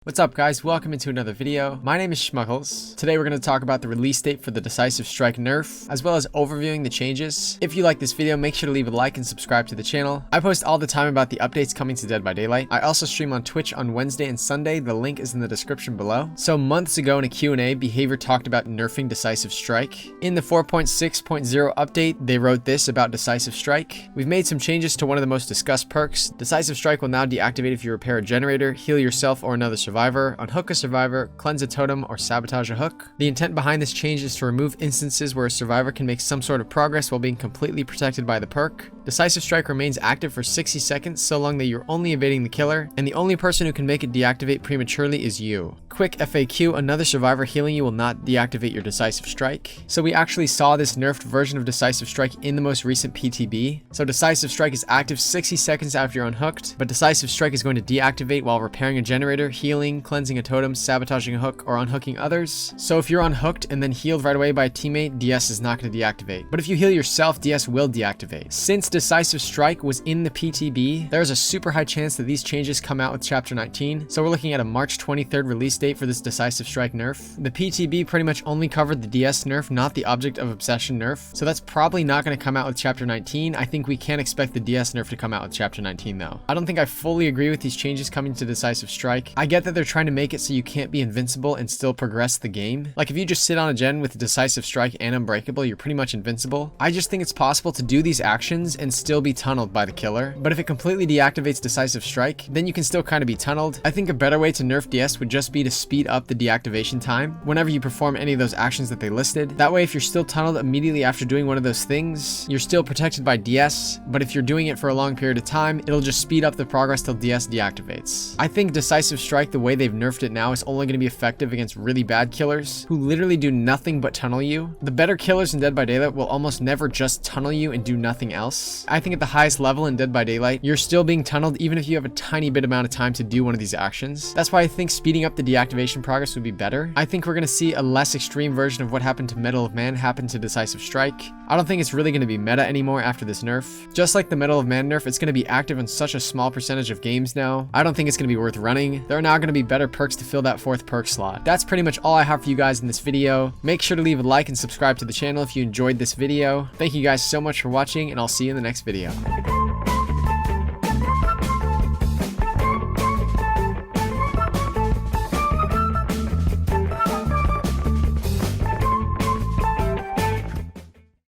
What's up guys, welcome into another video. My name is Schmuggles. Today we're going to talk about the release date for the Decisive Strike Nerf, as well as overviewing the changes. If you like this video, make sure to leave a like and subscribe to the channel. I post all the time about the updates coming to Dead by Daylight. I also stream on Twitch on Wednesday and Sunday, the link is in the description below. So months ago in a Q&A, Behavior talked about nerfing Decisive Strike. In the 4.6.0 update, they wrote this about Decisive Strike. We've made some changes to one of the most discussed perks. Decisive Strike will now deactivate if you repair a generator, heal yourself or another survivor, unhook a survivor, cleanse a totem, or sabotage a hook. The intent behind this change is to remove instances where a survivor can make some sort of progress while being completely protected by the perk. Decisive Strike remains active for 60 seconds so long that you're only evading the killer, and the only person who can make it deactivate prematurely is you. Quick FAQ, another survivor healing you will not deactivate your Decisive Strike. So we actually saw this nerfed version of Decisive Strike in the most recent PTB. So Decisive Strike is active 60 seconds after you're unhooked, but Decisive Strike is going to deactivate while repairing a generator, healing, cleansing a totem, sabotaging a hook, or unhooking others. So if you're unhooked and then healed right away by a teammate, DS is not going to deactivate. But if you heal yourself, DS will deactivate. Since Decisive Strike was in the PTB, there's a super high chance that these changes come out with Chapter 19. So we're looking at a March 23rd release date for this Decisive Strike nerf. The PTB pretty much only covered the DS nerf, not the Object of Obsession nerf. So that's probably not going to come out with Chapter 19. I think we can't expect the DS nerf to come out with Chapter 19 though. I don't think I fully agree with these changes coming to Decisive Strike. I get that they're trying to make it so you can't be invincible and still progress the game. Like if you just sit on a gen with Decisive Strike and Unbreakable, you're pretty much invincible. I just think it's possible to do these actions and still be tunneled by the killer. But if it completely deactivates Decisive Strike, then you can still kind of be tunneled. I think a better way to nerf DS would just be to speed up the deactivation time whenever you perform any of those actions that they listed. That way, if you're still tunneled immediately after doing one of those things, you're still protected by DS, but if you're doing it for a long period of time, it'll just speed up the progress till DS deactivates. I think Decisive Strike, the way they've nerfed it now, is only going to be effective against really bad killers who literally do nothing but tunnel you. The better killers in Dead by Daylight will almost never just tunnel you and do nothing else. I think at the highest level in Dead by Daylight, you're still being tunneled even if you have a tiny bit amount of time to do one of these actions. That's why I think speeding up the deactivation progress would be better. I think we're going to see a less extreme version of what happened to Medal of Man happen to Decisive Strike. I don't think it's really going to be meta anymore after this nerf. Just like the Medal of Man nerf, it's going to be active in such a small percentage of games now. I don't think it's going to be worth running. There are now going to be better perks to fill that 4th perk slot. That's pretty much all I have for you guys in this video. Make sure to leave a like and subscribe to the channel if you enjoyed this video. Thank you guys so much for watching, and I'll see you in the next video.